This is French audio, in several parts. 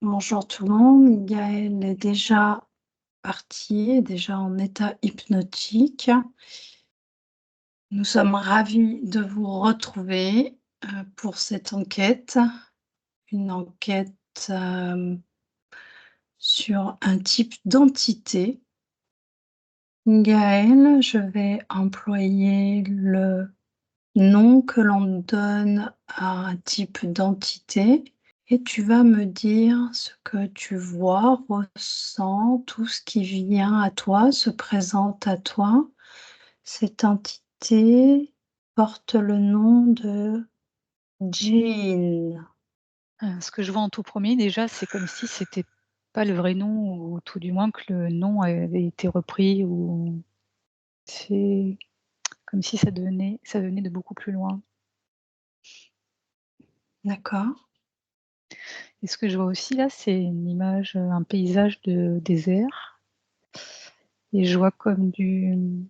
Bonjour tout le monde, Gaëlle est déjà partie, est déjà en état hypnotique. Nous sommes ravis de vous retrouver pour cette enquête, une enquête sur un type d'entité. Gaëlle, je vais employer le nom que l'on donne à un type d'entité. Et tu vas me dire ce que tu vois, ressens, tout ce qui vient à toi, se présente à toi. Cette entité porte le nom de Jean. Ce que je vois en tout premier déjà, c'est comme si c'était pas le vrai nom ou tout du moins que le nom avait été repris ou c'est comme si ça venait de beaucoup plus loin. D'accord? Et ce que je vois aussi là, c'est une image, un paysage de désert et je vois comme du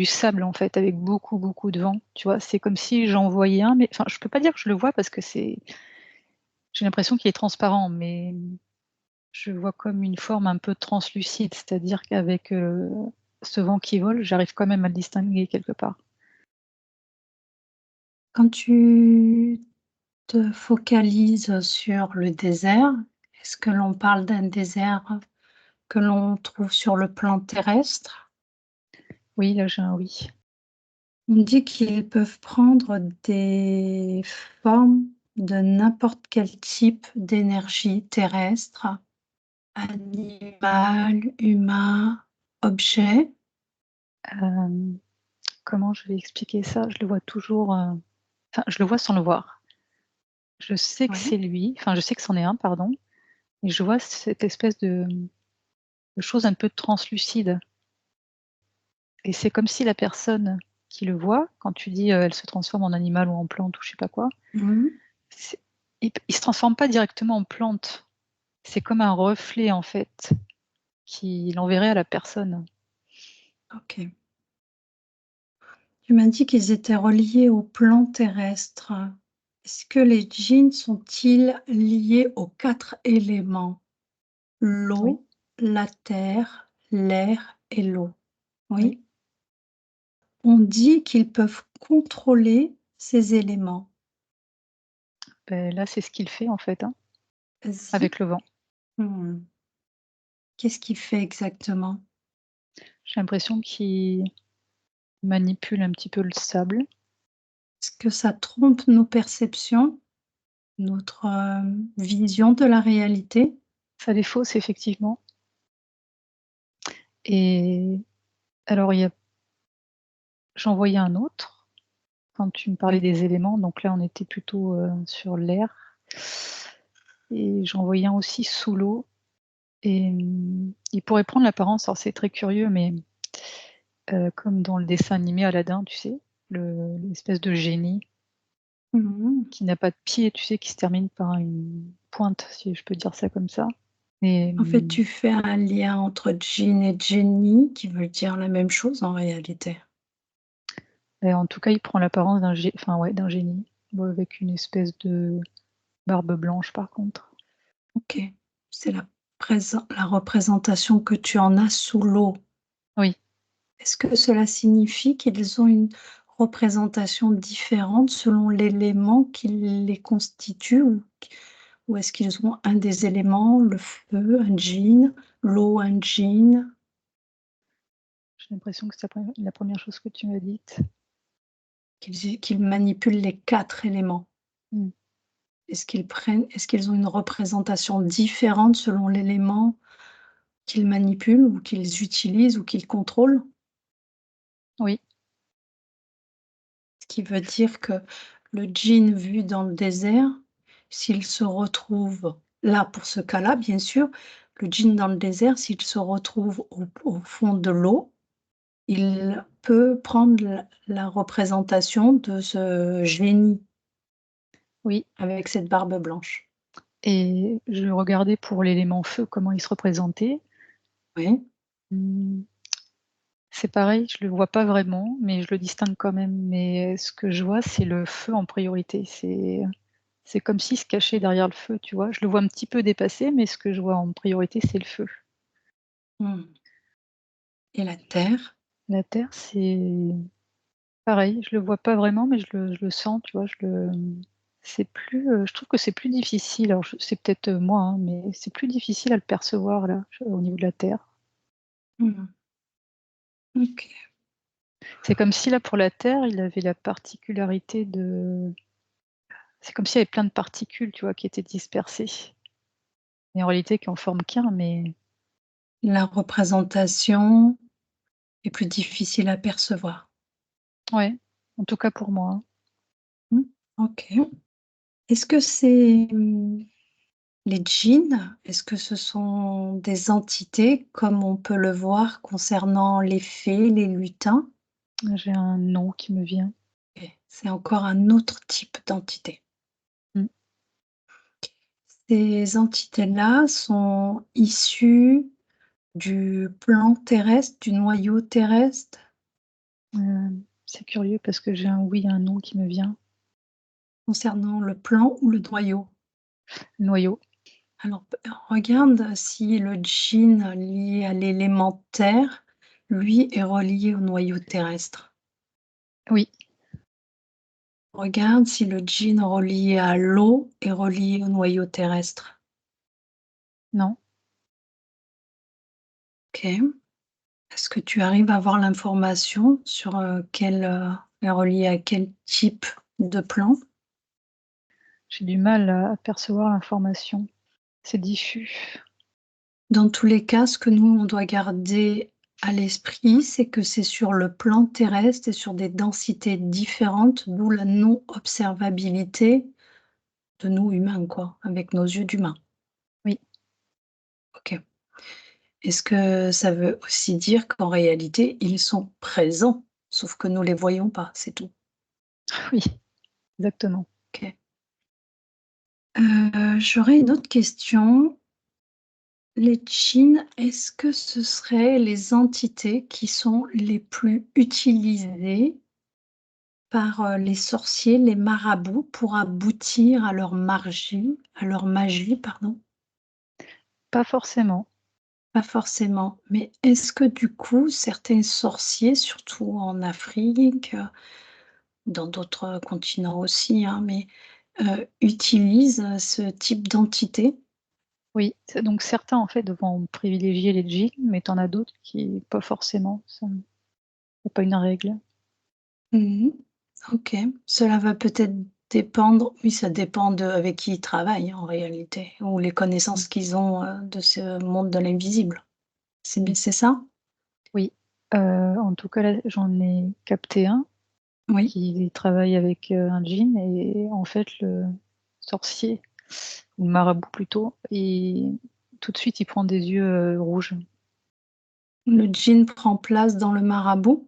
sable en fait avec beaucoup, beaucoup de vent, tu vois? C'est comme si j'en voyais un, mais enfin je peux pas dire que je le vois parce que j'ai l'impression qu'il est transparent, mais je vois comme une forme un peu translucide, c'est-à-dire qu'avec, ce vent qui vole, j'arrive quand même à le distinguer quelque part. Quand tu te focalises sur le désert, est-ce que l'on parle d'un désert que l'on trouve sur le plan terrestre? Oui, là j'ai un oui. On dit qu'ils peuvent prendre des formes de n'importe quel type d'énergie terrestre, animal, humain, objet. Hem, Comment je vais expliquer ça? Je le vois toujours, enfin je le vois sans le voir. Je sais que Oui. c'est lui, enfin je sais que c'en est un, pardon, et je vois cette espèce de chose un peu translucide et c'est comme si la personne qui le voit, quand tu dis, elle se transforme en animal ou en plante ou je sais pas quoi, Mmh. c'est il se transforme pas directement en plante. C'est comme un reflet en fait, qu'il enverrait à la personne. OK. Tu m'as dit qu'ils étaient reliés au plan terrestre. Est-ce que les djinns sont-ils liés aux 4 éléments? Oui, L'eau, la terre, l'air et l'eau? oui. Oui? On dit qu'ils peuvent contrôler ces éléments. Beh, là, c'est ce qu'il fait en fait, hein, Vas-y. avec le vent. Mmh. Qu'est-ce qu'il fait exactement? J'ai l'impression qu'il manipule un petit peu le sable. Est-ce que ça trompe nos perceptions, notre, vision de la réalité? Ça les fausse effectivement et alors il y a j'en voyais un autre quand tu me parlais Oui. des éléments, donc là on était plutôt, sur l'air et j'en voyais un aussi sous l'eau et il pourrait prendre l'apparence, alors c'est très curieux, mais comme dans le dessin animé Aladdin, tu sais? L'espèce de génie Mmh. qui n'a pas de pied, tu sais? Qui se termine par une pointe, si je peux dire ça comme ça et En fait, tu fais un lien entre djinn et djenni qui veut dire la même chose en réalité. en tout cas, il prend l'apparence enfin ouais, d'un génie, avec une espèce de barbe blanche par contre. OK. C'est la représentation que tu en as sous l'eau. Oui, Est-ce que cela signifie qu'ils ont une représentation différente selon l'élément qui les constitue ou est-ce qu'ils ont un des éléments, le feu, un djinn, l'eau, un djinn? j'ai l'impression que c'est la 1re chose que tu m'as dite. Qu'ils manipulent les 4 éléments? Mmh. Est-ce qu'ils ont une représentation différente selon l'élément qu'ils manipulent ou qu'ils utilisent ou qu'ils contrôlent? Oui, Ce qui veut dire que le djinn vu dans le désert, s'il se retrouve là, pour ce cas-là, bien sûr, le djinn dans le désert, s'il se retrouve au fond de l'eau, il peut prendre la représentation de ce génie oui avec cette barbe blanche. et je regardais pour l'élément feu comment il se représentait. Oui, Mmh, c'est pareil, je le vois pas vraiment, mais je le distingue quand même. Mais ce que je vois, c'est le feu en priorité. C'est comme s'il se cachait derrière le feu, tu vois? Je le vois un petit peu dépasser, mais ce que je vois en priorité, c'est le feu. Mmh. Et la terre? La terre, c'est pareil, je le vois pas vraiment, mais je le sens, tu vois? C'est plus, je trouve que c'est plus difficile, alors je c'est peut-être, moi, hein, mais c'est plus difficile à le percevoir là, au niveau de la terre. Mmh. OK. C'est comme si là, pour la terre, il avait la particularité de c'est comme s'il y avait plein de particules, tu vois, qui étaient dispersées et en réalité qui en forment qu'un, mais La représentation est plus difficile à percevoir. ouais, en tout cas pour moi, hein. Mmh. OK. Est-ce que c'est, les djinns? Est-ce que ce sont des entités comme on peut le voir concernant les fées, les lutins? J'ai un nom qui me vient. OK. C'est encore un autre type d'entité. Mmh. Ces entités-là sont issues du plan terrestre, du noyau terrestre? C'est curieux parce que j'ai un oui, un non qui me vient. Concernant le plan ou le noyau? Noyau, Alors, regarde si le djinn lié à l'élément terre, lui, est relié au noyau terrestre. oui, Regarde si le djinn relié à l'eau est relié au noyau terrestre. non, OK. Est-ce que tu arrives à avoir l'information sur, quel, est relié à quel type de plan? j'ai du mal à percevoir l'information. C'est diffus. Dans tous les cas, ce que nous, on doit garder à l'esprit, c'est que c'est sur le plan terrestre et sur des densités différentes, d'où la non-observabilité de nous humains, quoi, avec nos yeux d'humains. Oui, OK. Est-ce que ça veut aussi dire qu'en réalité, ils sont présents, sauf que nous les voyons pas, c'est tout? oui, exactement. OK. J'aurais une autre question. Les djinns, est-ce que ce seraient les entités qui sont les plus utilisées par, les sorciers, les marabouts pour aboutir à leur magie, pardon? Pas forcément. Pas forcément, mais est-ce que du coup, certains sorciers, surtout en Afrique, dans d'autres continents aussi, hein, mais utilisent, ce type d'entité? Oui, c'est donc certains, en fait, vont privilégier les djinns, mais tu en as d'autres qui pas forcément, ça il y a pas une règle. Mmh. OK. Cela va peut-être dépendre, oui, ça dépend de avec qui ils travaillent en réalité, ou les Mmh. connaissances qu'ils ont, de ce monde de l'invisible. C'est ça? Oui, en tout cas, là, j'en ai capté un Oui. qui travaille avec, un djinn et en fait, le sorcier ou le marabout plutôt et tout de suite, il prend des yeux, rouges. Le djinn prend place dans le marabout?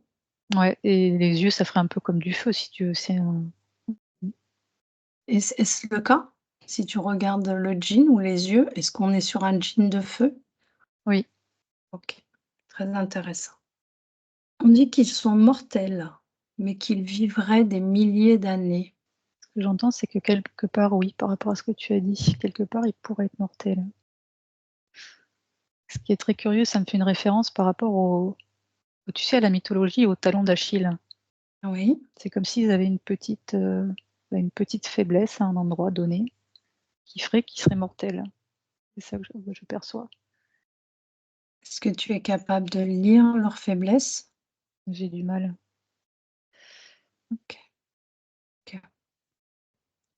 Ouais et les yeux, ça ferait un peu comme du feu si tu veux, c'est un mmh, Est-ce le cas? Si tu regardes le djinn ou les yeux, est-ce qu'on est sur un djinn de feu? oui. OK, très intéressant. On dit qu'ils sont mortels, mais qu'ils vivraient des milliers d'années. Ce que j'entends, c'est que quelque part, oui, par rapport à ce que tu as dit, quelque part, il pourrait être mortel. Ce qui est très curieux, ça me fait une référence par rapport tu sais, à la mythologie, au talon d'Achille. Oui, C'est comme s'ils avaient une petite faiblesse à un endroit donné qui ferait qu'ils seraient mortels. C'est ça que je perçois. est-ce que tu es capable de lire leurs faiblesses? J'ai du mal. OK, OK.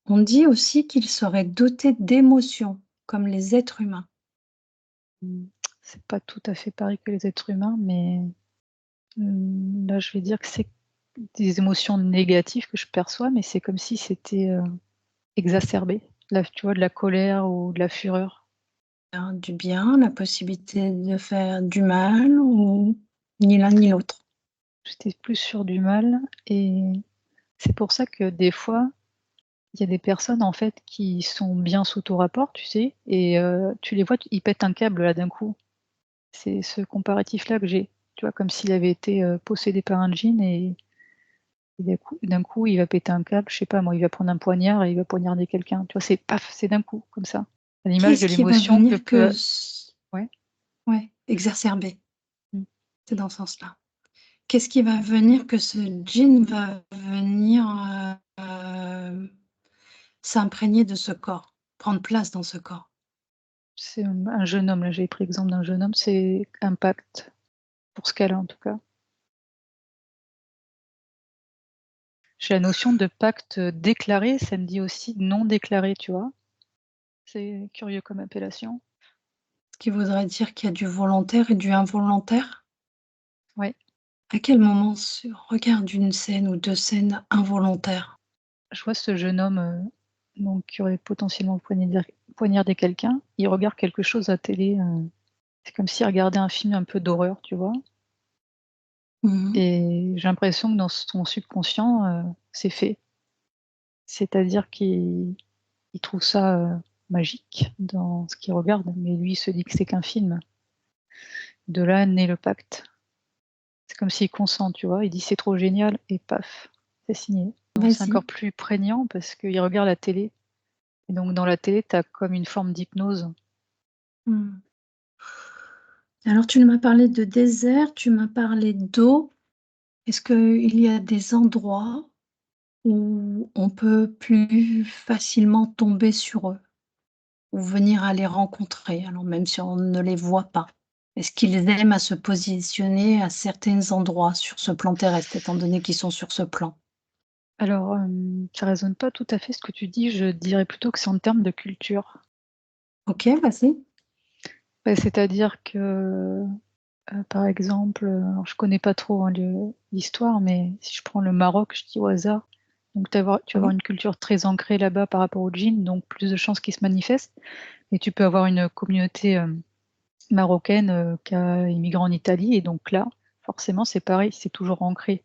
On dit aussi qu'ils seraient dotés d'émotions, comme les êtres humains. Mmh, c'est pas tout à fait pareil que les êtres humains, mais, là, je vais dire que c'est des émotions négatives que je perçois, mais c'est comme si c'était, exacerbé. Là, tu vois, de la colère ou de la fureur. Faire du bien, la possibilité de faire du mal ou ni l'un ni l'autre? J'étais plus sur du mal et c'est pour ça que des fois, il y a des personnes, en fait, qui sont bien sous ton rapport, tu sais? Et tu les vois, ils pètent un câble, là, d'un coup. C'est ce comparatif-là que j'ai. Tu vois, comme s'il avait été, possédé par un djinn et Et d'un coup, il va péter un câble, je sais pas moi, il va prendre un poignard et il va poignarder quelqu'un. Tu vois, c'est paf, c'est d'un coup, comme ça. À l'image Qu'est-ce de qui va l'émotion que venir peut. que Ouais. ouais, exacerber, Mmh. c'est dans ce sens-là. Qu'est-ce qui va venir que ce djinn va venir, s'imprégner de ce corps, prendre place dans ce corps? C'est un jeune homme, là, j'ai pris l'exemple d'un jeune homme, c'est un pacte, pour ce cas-là, en tout cas. J'ai la notion de pacte, déclaré, ça me dit aussi non déclaré, tu vois? C'est curieux comme appellation. Ce qui voudrait dire qu'il y a du volontaire et du involontaire? Ouais, À quel moment se regarde une scène ou 2 scènes involontaires? je vois ce jeune homme, donc qui aurait potentiellement poignardé quelqu'un. Il regarde quelque chose à télé, c'est comme s'il regardait un film un peu d'horreur, tu vois? Mmh. Et j'ai l'impression que dans son subconscient, c'est fait. C'est-à-dire qu'il trouve ça, magique dans ce qu'il regarde, mais lui, il se dit que c'est qu'un film. De là naît le pacte. C'est comme s'il consent, tu vois? Il dit: «C'est trop génial» et paf, c'est signé. Donc c'est Vas-y. encore plus prégnant parce qu'il regarde la télé et donc dans la télé, tu as comme une forme d'hypnose. Mmh. Alors tu m'as parlé de désert, tu m'as parlé d'eau. Est-ce qu'il y a des endroits où on peut plus facilement tomber sur eux ou venir à les rencontrer, alors même si on ne les voit pas? Est-ce qu'ils aiment à se positionner à certains endroits sur ce plan terrestre, étant donné qu'ils sont sur ce plan? Alors, ça résonne pas tout à fait ce que tu dis, je dirais plutôt que c'est en termes de culture. OK, vas-y. Bah, c'est-à-dire que, par exemple, alors je connais pas trop, hein, le l'histoire, mais si je prends le Maroc, je dis au hasard, donc tu vas avoir Oui. une culture très ancrée là-bas par rapport aux djinns, donc plus de chances qu'ils se manifestent et tu peux avoir une communauté, marocaine, qui a immigré en Italie et donc là, forcément, c'est pareil, c'est toujours ancré.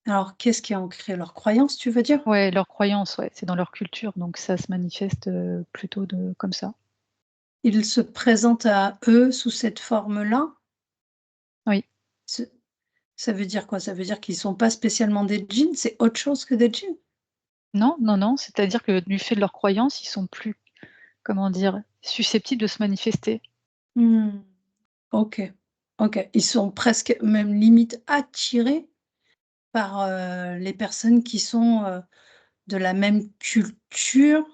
Alors qu'est-ce qui a ancré leur croyance, tu veux dire? Ouais, leurs croyances, ouais, c'est dans leur culture, donc ça se manifeste, plutôt de comme ça. Ils se présentent à eux sous cette forme-là? Oui. Ce Ça veut dire quoi? Ça veut dire qu'ils sont pas spécialement des djinns, c'est autre chose que des djinns? Non, non, non, c'est-à-dire que du fait de leurs croyances, ils sont plus, comment dire? Susceptibles de se manifester. Mmh. OK. OK. Ils sont presque même limite attirés par, les personnes qui sont, de la même culture?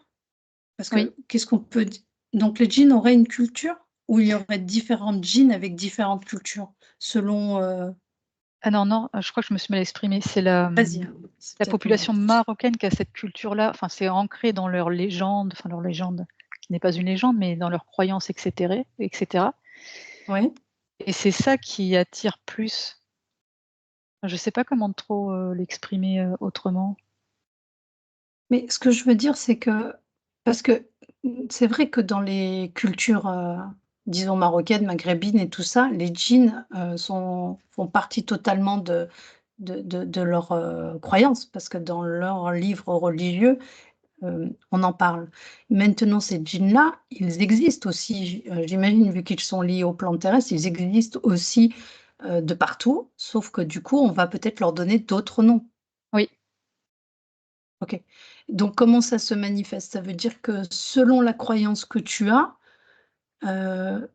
Parce Oui. que qu'est-ce qu'on peut d donc les djinns auraient une culture? Ou il y aurait différentes djinns avec différentes cultures? Selon, Ah non, non, je crois que je me suis mal exprimée. C'est vas-y, hein, c'est la peut-être mon population marocaine qui a cette culture-là, enfin, c'est ancré dans leur légende, qui n'est pas une légende, mais dans leurs croyances et cetera oui? et c'est ça qui attire plus. Je sais pas comment trop, l'exprimer, autrement. Mais ce que je veux dire, c'est que parce que, c'est vrai que dans les cultures, disons marocaines, maghrébines et tout ça, les djinns, font partie totalement de leurs, croyances parce que dans leurs livres religieux, on en parle. Maintenant ces djinns-là, ils existent aussi, j'imagine vu qu'ils sont liés au plan terrestre, ils existent aussi, de partout, sauf que du coup, on va peut-être leur donner d'autres noms. Oui, OK. Donc comment ça se manifeste? Ça veut dire que selon la croyance que tu as, heu,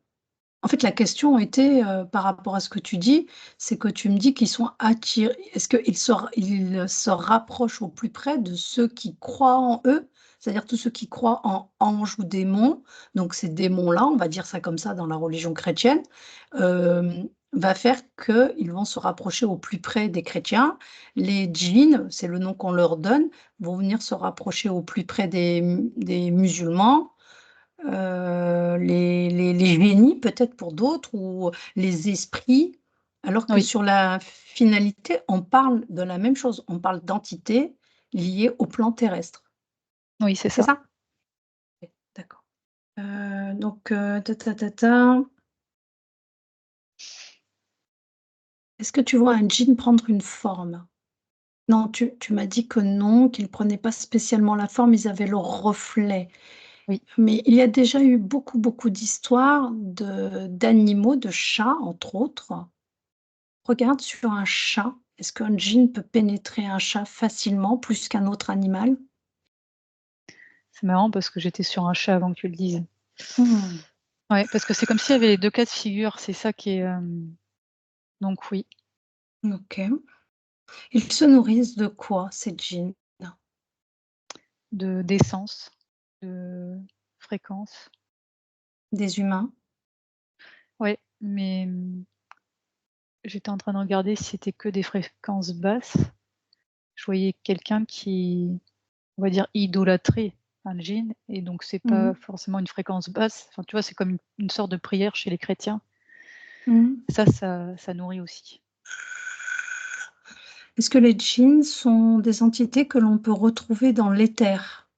en fait, la question était, par rapport à ce que tu dis, c'est que tu me dis qu'ils sont attirés est-ce qu'ils se rapprochent au plus près de ceux qui croient en eux? C'est-à-dire tous ceux qui croient en anges ou démons, donc ces démons-là, on va dire ça comme ça dans la religion chrétienne, va faire qu'ils vont se rapprocher au plus près des chrétiens. Les djinns, c'est le nom qu'on leur donne, vont venir se rapprocher au plus près des musulmans. Les génies peut-être pour d'autres ou les esprits, alors que oui, sur la finalité, on parle de la même chose. On parle d'entités liées au plan terrestre. oui, c'est C'est ça. ça? OK, d'accord. Donc ta ta ta ta. Est-ce que tu vois un djinn prendre une forme? Non, tu m'as dit que non, qu'ils ne prenaient pas spécialement la forme, ils avaient leur reflet. Oui. Mais il y a déjà eu beaucoup, beaucoup d'histoires d'animaux, de chats entre autres. Regarde sur un chat. Est-ce qu'un djinn peut pénétrer un chat facilement, plus qu'un autre animal? C'est marrant parce que j'étais sur un chat avant que tu le dises. Mmh. Ouais, parce que c'est comme s'il y avait les 2 cas de figure, c'est ça qui est, donc oui, OK. Ils se nourrissent de quoi ces djinns? d'essence, de fréquence. Des humains? Ouais, mais, j'étais en train de regarder si c'était que des fréquences basses. Je voyais quelqu'un qui, on va dire, idolâtrait un djinn et donc c'est Mmh. pas forcément une fréquence basse. Enfin, tu vois, c'est comme une sorte de prière chez les chrétiens. Mmh. Ça nourrit aussi. Est-ce que les djinns sont des entités que l'on peut retrouver dans l'éther?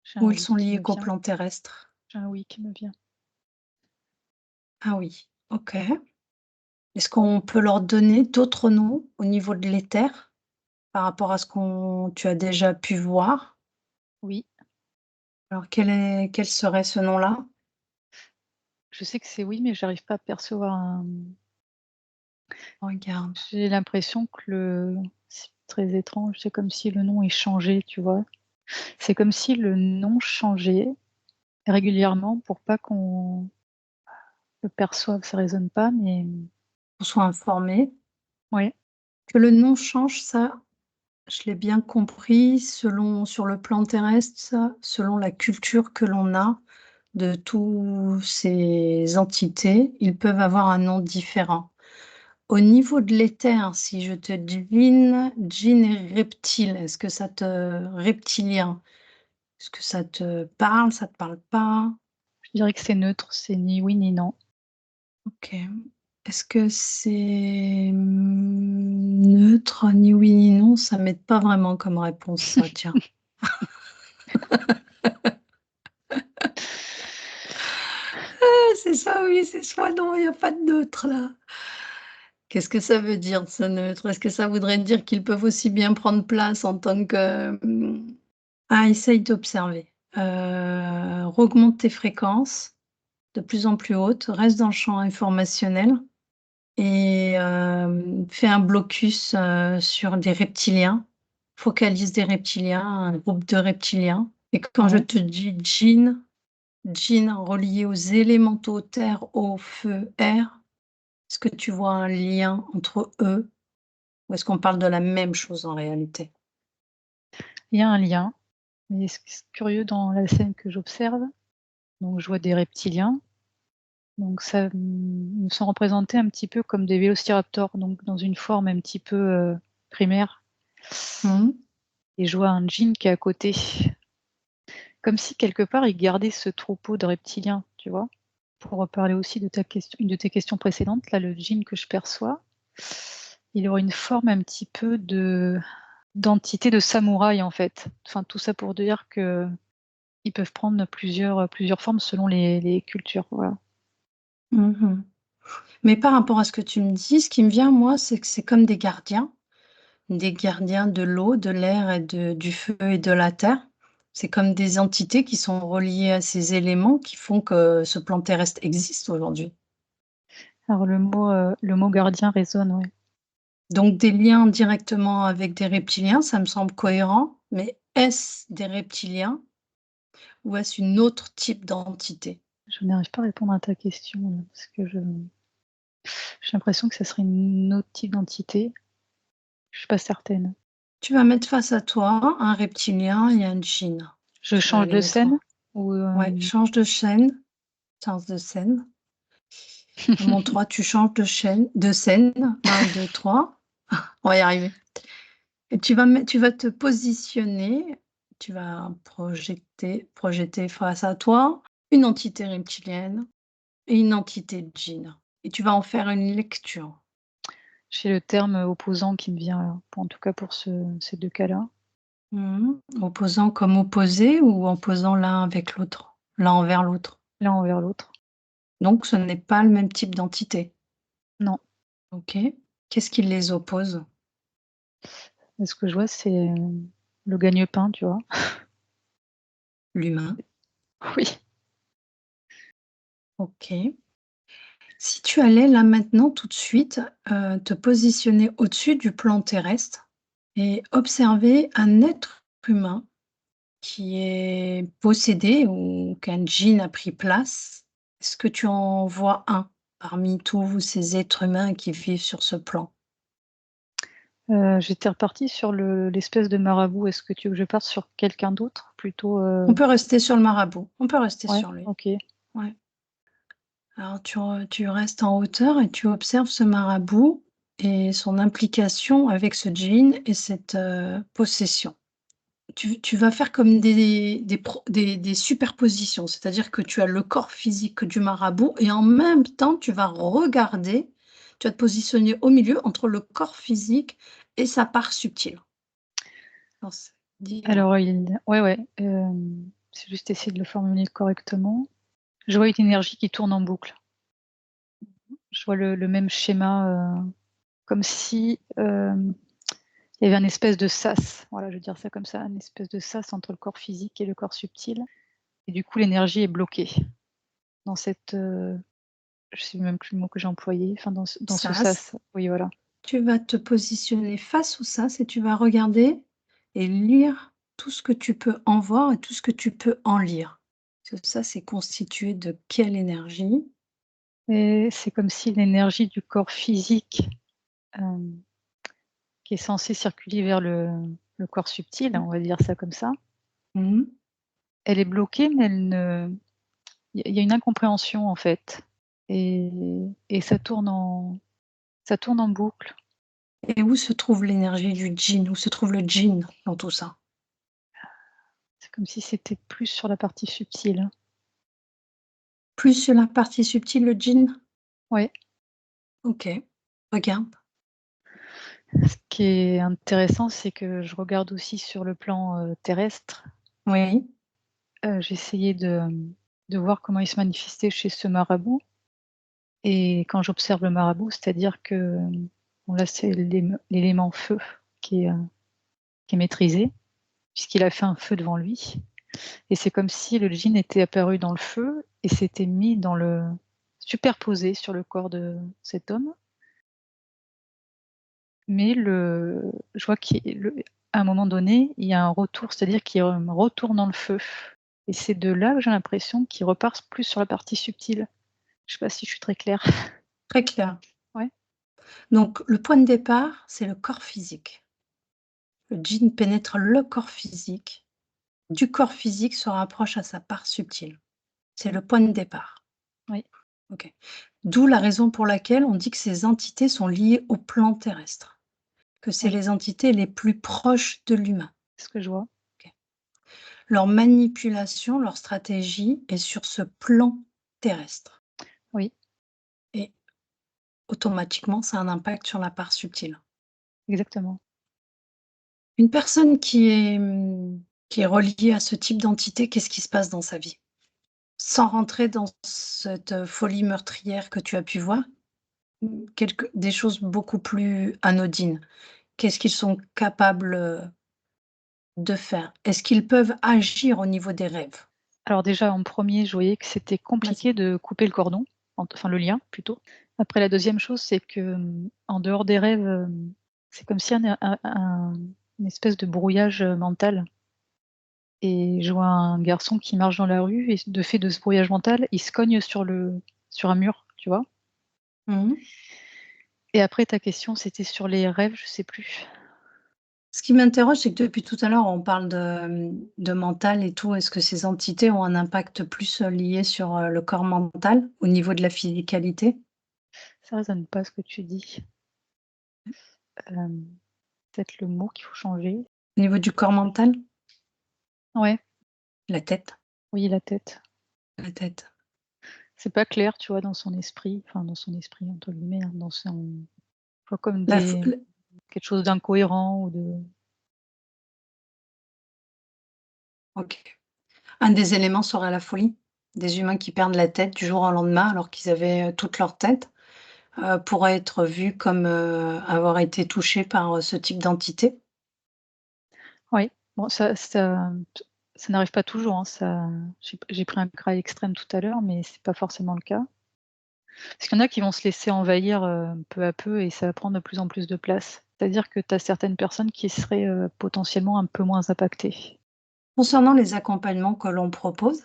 J'ai Ou un ils oui sont qui liés me qu'au vient. plan terrestre? J'ai un oui qui me vient. Ah oui, OK. Est-ce qu'on peut leur donner d'autres noms au niveau de l'éther, par rapport à ce qu'on tu as déjà pu voir? Oui, Alors quel serait ce nom-là? je sais que c'est oui, mais j'arrive pas à percevoir un Regarde. j'ai l'impression que le c'est très étrange, c'est comme si le nom est changé, tu vois? C'est comme si le nom changeait régulièrement pour pas qu'on le perçoive, ça résonne pas, mais Qu'on soit informé. ouais, Que le nom change, ça, je l'ai bien compris selon sur le plan terrestre, ça, selon la culture que l'on a de tous ces entités, ils peuvent avoir un nom différent. Au niveau de l'éther, si je te devine, djinn et reptile, est-ce que ça te reptilien, est-ce que ça te parle, ça te parle pas? je dirais que c'est neutre, c'est ni oui ni non. OK. Est-ce que c'est, neutre, ni oui ni non? Ça m'aide pas vraiment comme réponse ça, tiens. Ah, c'est ça, oui, c'est soit non, il y a pas de neutre là. Qu'est-ce que ça veut dire ce neutre? Est-ce que ça voudrait dire qu'ils peuvent aussi bien prendre place en tant que, ah, essaye d'observer, augmente tes fréquences de plus en plus hautes, reste dans le champ informationnel et fais un blocus, sur des reptiliens. Focalise des reptiliens, un groupe de reptiliens et quand je Ouais. te dis djinn, djinn relié aux élémentaux terre, eau, feu, air, est-ce que tu vois un lien entre eux ou est-ce qu'on parle de la même chose en réalité? Il y a un lien, mais ce qui est curieux dans la scène que j'observe, donc je vois des reptiliens, donc ça, ils me sont représentés un petit peu comme des vélociraptors, donc dans une forme un petit peu, primaire Mmh. et je vois un djinn qui est à côté. Comme si quelque part il gardait ce troupeau de reptiliens, tu vois? Pour reparler aussi de ta question une de tes questions précédentes, là, le djinn que je perçois, il aurait une forme un petit peu d'entité de samouraï, en fait. Enfin, tout ça pour dire qu'ils peuvent prendre plusieurs formes selon les cultures, voilà. Mmh. Mais par rapport à ce que tu me dis, ce qui me vient moi, c'est que c'est comme des gardiens de l'eau, de l'air et de du feu et de la terre. C'est comme des entités qui sont reliées à ces éléments qui font que ce plan terrestre existe aujourd'hui. Alors le mot gardien résonne, ouais. Donc des liens directement avec des reptiliens, ça me semble cohérent, mais est-ce des reptiliens ou est-ce une autre type d'entité? Je n'arrive pas à répondre à ta question, là, parce que j'ai l'impression que ça serait une autre type d'entité. Je suis pas certaine. Tu vas mettre face à toi un reptilien et un djinn. Je Tu vas change les de mettre scène en ou, ouais, change de scène. À mon 3, tu changes de scène. 1, 2, 3. On va y arriver et tu vas te positionner, tu vas projeter face à toi une entité reptilienne et une entité djinn et tu vas en faire une lecture. j'ai le terme opposant qui me vient là, pour en tout cas pour ces 2 cas-là. Mmh. Opposant comme opposé ou en posant l'un avec l'autre? L'un envers l'autre? L'un envers l'autre. Donc ce n'est pas le même type d'entité. Non, OK. Qu'est-ce qui les oppose? mais ce que je vois, c'est, le gagne-pain, tu vois? L'humain. Oui. OK. Si tu allais là maintenant tout de suite, te positionner au-dessus du plan terrestre et observer un être humain qui est possédé ou qu'un djinn a pris place, est-ce que tu en vois un parmi tous ces êtres humains qui vivent sur ce plan? J'étais repartie sur l'espèce de marabout. Est-ce que tu veux que je parte sur quelqu'un d'autre plutôt, On peut rester sur le marabout, on peut rester ouais, sur lui. OK. Ouais. Alors tu restes en hauteur et tu observes ce marabout et son implication avec ce djinn et cette, possession. Tu vas faire comme des superpositions, c'est-à-dire que tu as le corps physique du marabout et en même temps, tu vas te positionner au milieu entre le corps physique et sa part subtile. Alors dis-moi. Alors ouais, ouais, c'est juste essayer de le formuler correctement. Je vois une énergie qui tourne en boucle. Je vois le même schéma, comme si, il y avait un espèce de sas, voilà, je vais dire ça comme ça, une espèce de sas entre le corps physique et le corps subtil et du coup l'énergie est bloquée dans cette, je sais même plus le mot que j'ai employé, enfin dans ce Sas, sas. Oui, voilà. tu vas te positionner face au sas et tu vas regarder et lire tout ce que tu peux en voir et tout ce que tu peux en lire. Ça, c'est constitué de quelle énergie? Et c'est comme si l'énergie du corps physique, hem, qui est censée circuler vers le corps subtil, on va dire ça comme ça, Mmh. elle est bloquée, mais elle ne il y a une incompréhension en fait et ça tourne en boucle. Et où se trouve l'énergie du djinn? Où se trouve le djinn dans tout ça? C'est comme si c'était plus sur la partie subtile. Plus sur la partie subtile, le djinn? Ouais, OK, regarde. ce qui est intéressant, c'est que je regarde aussi sur le plan, terrestre. Oui. J'ai essayé de voir comment il se manifestait chez ce marabout et quand j'observe le marabout, c'est-à-dire que, bon là, c'est l'élément feu qui est, heu, qui est maîtrisé, puisqu'il a fait un feu devant lui et c'est comme si le djinn était apparu dans le feu et s'était mis superposé sur le corps de cet homme. Mais je vois qu'à un moment donné, il y a un retour, c'est-à-dire qu'il, retourne dans le feu et c'est de là que j'ai l'impression qu'il repart plus sur la partie subtile. Je sais pas si je suis très claire? Très clair. Ouais, Donc le point de départ, c'est le corps physique. Le djinn pénètre le corps physique. Du corps physique se rapproche à sa part subtile. C'est le point de départ. oui, OK. D'où la raison pour laquelle on dit que ces entités sont liées au plan terrestre, que c'est oui, les entités les plus proches de l'humain. c'est ce que je vois. OK. Leur manipulation, leur stratégie est sur ce plan terrestre Oui, et automatiquement, ça a un impact sur la part subtile. exactement. Une personne qui est reliée à ce type d'entité, qu'est-ce qui se passe dans sa vie? Sans rentrer dans cette, folie meurtrière que tu as pu voir, des choses beaucoup plus anodines. Qu'est-ce qu'ils sont capables, de faire? Est-ce qu'ils peuvent agir au niveau des rêves? Alors déjà, en premier, je voyais que c'était Vas-y. compliqué de couper le cordon, enfin le lien plutôt. Après la deuxième chose, c'est que, en dehors des rêves, c'est comme s'il y a une espèce de brouillage, mental. Et je vois un garçon qui marche dans la rue et de fait de ce brouillage mental, il se cogne sur un mur, tu vois? Mmh. Et après ta question, c'était sur les rêves, je sais plus. Ce qui m'interroge, c'est que depuis tout à l'heure, on parle de mental et tout. Est-ce que ces entités ont un impact plus, lié sur, le corps mental, au niveau de la physicalité? Ça résonne pas ce que tu dis. Peut-être le mot qu'il faut changer. Au niveau du corps mental? Ouais, La tête? oui, la tête. La tête. C'est pas clair, tu vois, dans son esprit, enfin dans son esprit entre guillemets, hein, dans son je vois comme La f l quelque chose d'incohérent ou de OK. Un des éléments serait la folie. Des humains qui perdent la tête du jour au lendemain alors qu'ils avaient, toute leur tête, pourraient être vus comme, avoir été touchés par, ce type d'entité. oui, bon ça n'arrive pas toujours, hein, ça j'ai pris un cas extrême tout à l'heure, mais c'est pas forcément le cas. Parce qu'il y en a qui vont se laisser envahir, peu à peu et ça va prendre de plus en plus de place. C'est-à-dire que tu as certaines personnes qui seraient, potentiellement un peu moins impactées. Concernant les accompagnements que l'on propose,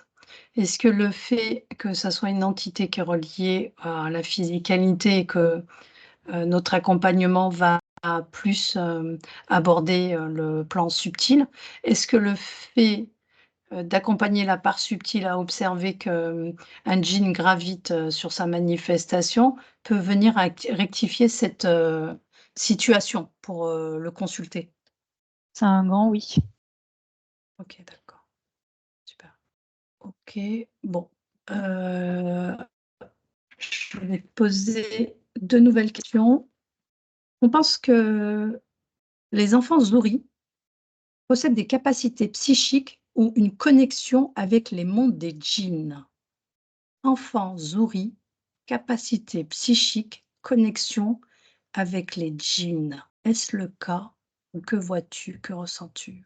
est-ce que le fait que ça soit une entité qui est reliée à la physicalité et que, notre accompagnement va plus, aborder, le plan subtil, est-ce que le fait, d'accompagner la part subtile à observer que, un djinn gravite, sur sa manifestation peut venir rectifier cette, situation pour, le consulter? C'est un grand oui. OK, d'accord, super. OK, bon, heu, je vais te poser 2 nouvelles questions. On pense que les enfants souris possèdent des capacités psychiques ou une connexion avec les mondes des djinns. Enfants souris, capacité psychique, connexion avec les djinns. Est-ce le cas? Ou que vois-tu? Que ressens-tu?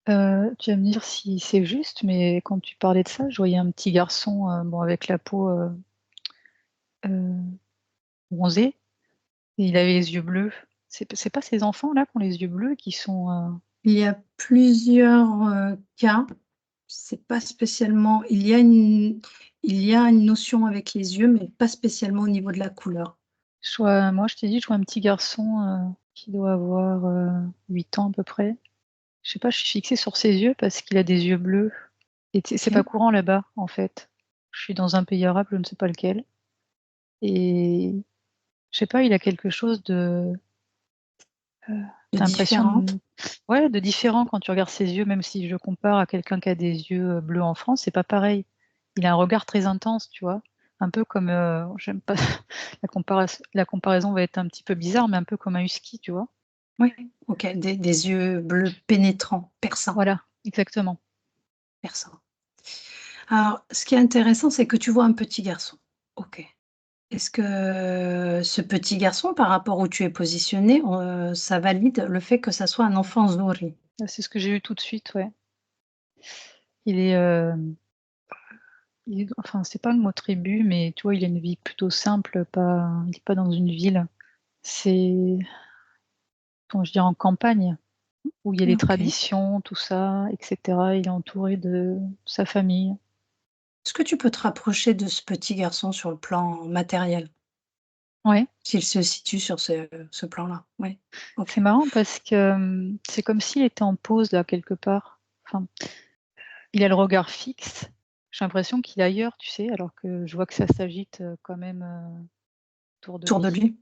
Tu vas me dire si c'est juste, mais quand tu parlais de ça, je voyais un petit garçon, bon avec la peau, heu, bronzée et il avait les yeux bleus. C'est pas ces enfants-là qui ont les yeux bleus qui sont, Il y a plusieurs, cas. C'est pas spécialement il y a une notion avec les yeux, mais pas spécialement au niveau de la couleur. moi je t'ai dit, je vois un petit garçon, qui doit avoir, 8 ans à peu près. Je sais pas, je suis fixée sur ses yeux parce qu'il a des yeux bleus et tu sais, c'est pas OK. courant là-bas, en fait. Je suis dans un pays arabe, je ne sais pas lequel et je sais pas, il a quelque chose de, De tu l'impression différentes? de ouais, de différent quand tu regardes ses yeux, même si je compare à quelqu'un qui a des yeux, bleus en France, c'est pas pareil. Il a un regard très intense, tu vois? Un peu comme, j'aime pas la comparaison va être un petit peu bizarre, mais un peu comme un husky, tu vois? Oui, OK, des yeux bleus pénétrants, perçants, Voilà, exactement. perçants. Alors, ce qui est intéressant, c'est que tu vois un petit garçon. OK. Est-ce que ce petit garçon, par rapport où tu es positionné, ça valide le fait que ça soit un enfant Zouri? C'est ce que j'ai eu tout de suite, ouais. Il est, enfin, c'est pas le mot tribu, mais tu vois, il a une vie plutôt simple, il est pas dans une ville. C'est, comment je dirais, en campagne, où il y a les OK. traditions, tout ça et cetera. Il est entouré de sa famille. Est-ce que tu peux te rapprocher de ce petit garçon sur le plan matériel? Ouais, S'il se situe sur ce plan-là? Oui. c'est OK. marrant parce que, c'est comme s'il était en pause là, quelque part. Enfin, il a le regard fixe. J'ai l'impression qu'il est ailleurs, tu sais? Alors que je vois que ça s'agite, quand même, autour de Autour de lui. lui?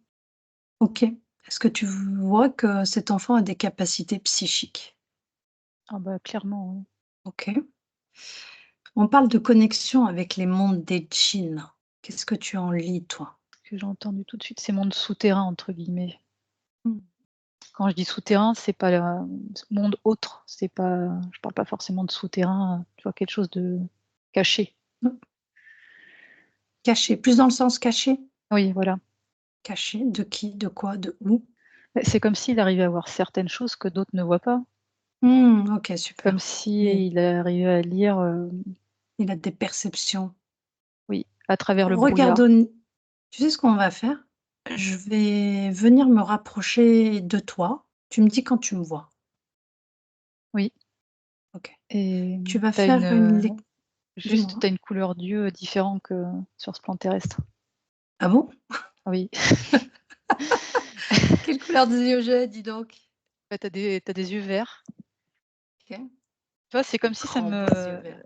OK. Est-ce que tu vois que cet enfant a des capacités psychiques? Ah bah, clairement, oui. OK. On parle de connexion avec les mondes des djinns. Qu'est-ce que tu en lis, toi? Ce que j'ai entendu tout de suite, c'est «monde souterrain» entre guillemets. Mmh. Quand je dis souterrain, c'est pas la monde autre, c'est pas, je parle pas forcément de souterrain, tu vois? Quelque chose de caché. Mmh. Caché, plus dans le sens caché? Oui, voilà. Caché de qui? De quoi? De où? Bah, c'est comme s'il arrivait à voir certaines choses que d'autres ne voient pas. Mmh, OK, Comme super. Oui, s'il arrivait à lire, il a des perceptions. oui, à travers le Regarde brouillard. au ni Tu sais ce qu'on va faire? Je vais venir me rapprocher de toi. Tu me dis quand tu me vois. Oui OK. et Tu vas tu as faire une lec juste, dis-moi? tu as une couleur d'yeux, différent que sur ce plan terrestre. Ah bon? Oui. Quelle couleur des yeux j'ai, dis donc? Bah, tu as des yeux verts. OK. Tu vois, c'est comme si ça Grands beaux yeux me verts.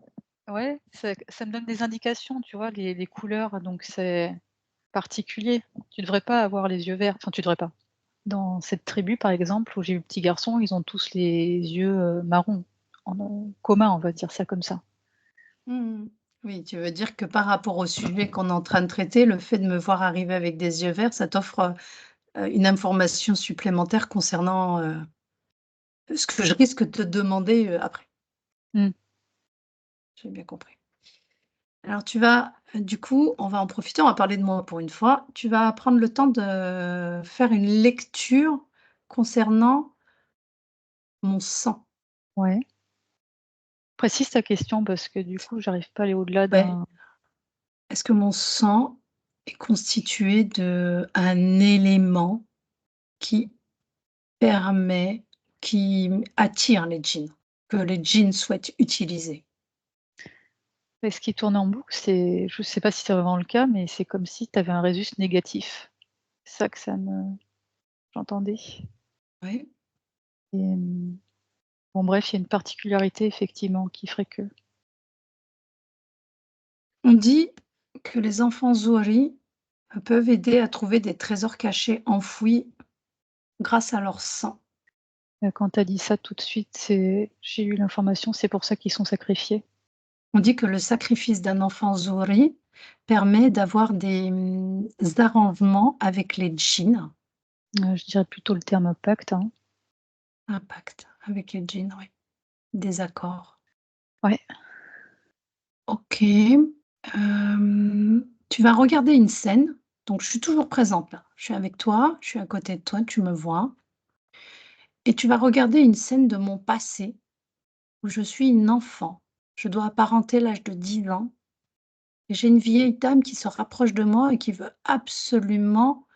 ouais, ça me donne des indications, tu vois? Les couleurs, donc c'est particulier. Tu devrais pas avoir les yeux verts, enfin tu devrais pas. Dans cette tribu, par exemple, où j'ai eu le petit garçon, ils ont tous les yeux, marrons, en, commun, on va dire ça comme ça. Mmh. Oui, tu veux dire que par rapport au sujet qu'on est en train de traiter, le fait de me voir arriver avec des yeux verts, ça t'offre, une information supplémentaire concernant, ce que je risque de te demander, après. Mmh. J'ai bien compris. Alors tu vas, du coup, on va en profiter, on va parler de moi pour une fois. Tu vas prendre le temps de faire une lecture concernant mon sang. Ouais. Précise ta question parce que du coup, j'arrive pas à aller au-delà Ouais. d'un Est-ce que mon sang est constitué d'un élément qui permet qui attire les djinns, que les djinns souhaitent utiliser. Et ce qui tourne en boucle, c'est je sais pas si c'est vraiment le cas, mais c'est comme si tu avais un résus négatif. C'est ça que ça me j'entendais Oui. et bon bref, il y a une particularité effectivement qui ferait que On dit que les enfants Zohri peuvent aider à trouver des trésors cachés enfouis grâce à leur sang. quand tu as dit ça tout de suite, j'ai eu l'information, c'est pour ça qu'ils sont sacrifiés. On dit que le sacrifice d'un enfant Zohri permet d'avoir des, arrangements avec les djinns. Je dirais plutôt le terme pacte, hein. Un pacte avec les djinns, oui. Des accords. Ouais, OK. Tu vas regarder une scène, donc je suis toujours présente là. Je suis avec toi, je suis à côté de toi, tu me vois et tu vas regarder une scène de mon passé où je suis une enfant. Je dois apparenter l'âge de 10 ans et j'ai une vieille dame qui se rapproche de moi et qui veut absolument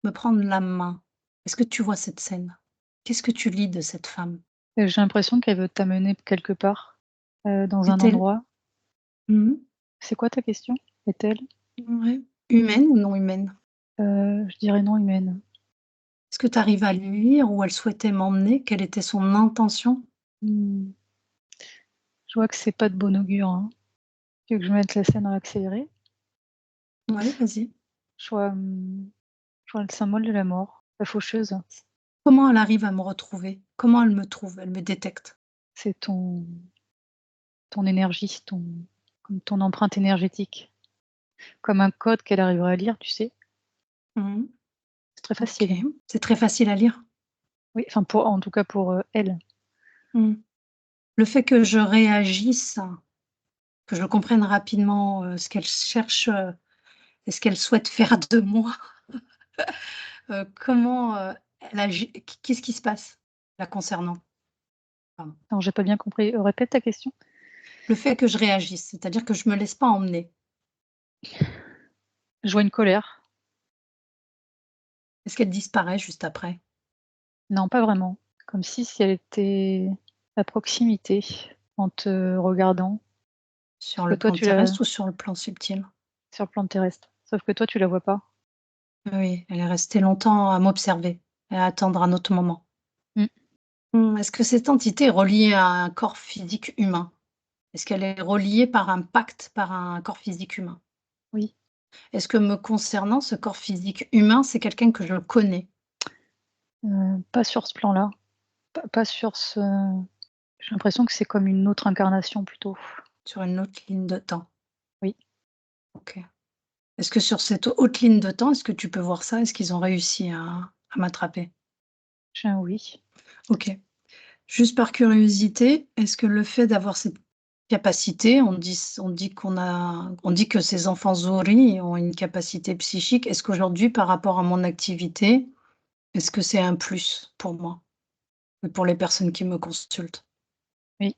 me prendre la main. Est-ce que tu vois cette scène? Qu'est-ce que tu lis de cette femme? j'ai l'impression qu'elle veut t'amener quelque part, dans un Est-elle endroit. mmh C'est quoi ta question? Est-elle? ouais, humaine ou non humaine? Je dirais non humaine. Est-ce que tu arrives à lire où elle souhaitait m'emmener? Quelle était son intention? Mmh, je vois que c'est pas de bon augure, hein. Tu veux que je mette la scène à accélérer? Ouais, vas-y. Je vois le symbole de la mort, la faucheuse. Comment elle arrive à me retrouver? Comment elle me trouve? Elle me détecte? C'est ton énergie, comme ton empreinte énergétique. Comme un code qu'elle arriverait à lire, tu sais? Mmh. C'est très OK. facile. C'est très facile à lire? Oui, enfin en tout cas pour, elle. Mmh. Le fait que je réagisse, que je comprenne rapidement, ce qu'elle cherche, et ce qu'elle souhaite faire de moi, comment, elle agit? Qu'est-ce qui se passe la concernant? Pardon. Alors j'ai pas bien compris, répète ta question? Le fait que je réagisse, c'est-à-dire que je me laisse pas emmener. Je vois une colère. Est-ce qu'elle disparaît juste après? Non, pas vraiment. Comme si elle était à proximité en te regardant. Sur Sauf que le toi plan tu la terrestre ou sur le plan subtil? sur le plan terrestre. Sauf que toi tu la vois pas. Oui, elle est restée longtemps à m'observer et à attendre un autre moment. Mmh, Est-ce que cette entité est reliée à un corps physique humain? Est-ce qu'elle est reliée par un pacte, par un corps physique humain? oui. Est-ce que me concernant, ce corps physique humain, c'est quelqu'un que je connais Pas sur ce plan-là. Pas sur ce j'ai l'impression que c'est comme une autre incarnation plutôt. sur une autre ligne de temps? Oui, OK. Est-ce que sur cette haute ligne de temps, est-ce que tu peux voir ça? Est-ce qu'ils ont réussi à m'attraper? j'ai un oui. OK. Juste par curiosité, est-ce que le fait d'avoir cette capacité, on dit que ces enfants Zohri ont une capacité psychique. Est-ce qu'aujourd'hui, par rapport à mon activité, est-ce que c'est un plus pour moi et pour les personnes qui me consultent? Oui,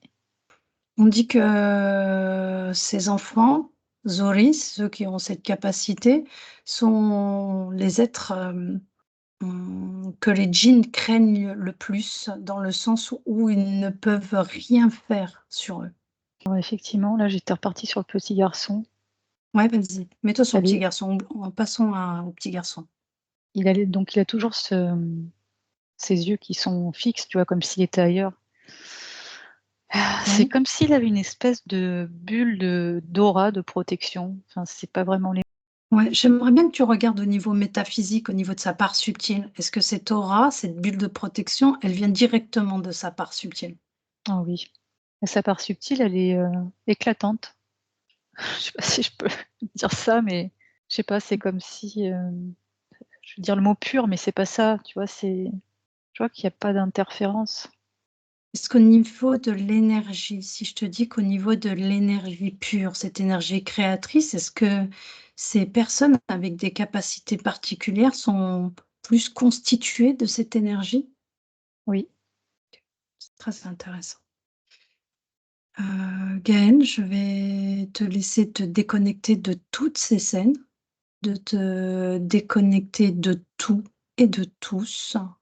On dit que ces enfants Zohri, ceux qui ont cette capacité, sont les êtres, que les djinns craignent le plus, dans le sens où ils ne peuvent rien faire sur eux. alors effectivement, là, j'étais repartie sur le petit garçon. Ouais, vas-y, mets-toi sur le Elle petit est garçon, passons au petit garçon. il a toujours ses yeux qui sont fixes, tu vois? Comme s'il était ailleurs. C'est Oui, comme s'il avait une espèce de bulle d'aura, de protection. Enfin, c'est pas vraiment les ouais, j'aimerais bien que tu regardes au niveau métaphysique, au niveau de sa part subtile. Est-ce que cette aura, cette bulle de protection, elle vient directement de sa part subtile? ah oui. Et sa part subtile, elle est, éclatante. Je sais pas si je peux dire ça, mais je sais pas, c'est comme si, je veux dire le mot pur, mais c'est pas ça, tu vois? Je vois qu'il y a pas d'interférence. Est-ce qu'au niveau de l'énergie, si je te dis qu'au niveau de l'énergie pure, cette énergie créatrice, est-ce que ces personnes avec des capacités particulières sont plus constituées de cette énergie? Oui, C'est très intéressant. Gaëlle, je vais te laisser te déconnecter de toutes ces scènes. de te déconnecter de tout et de tous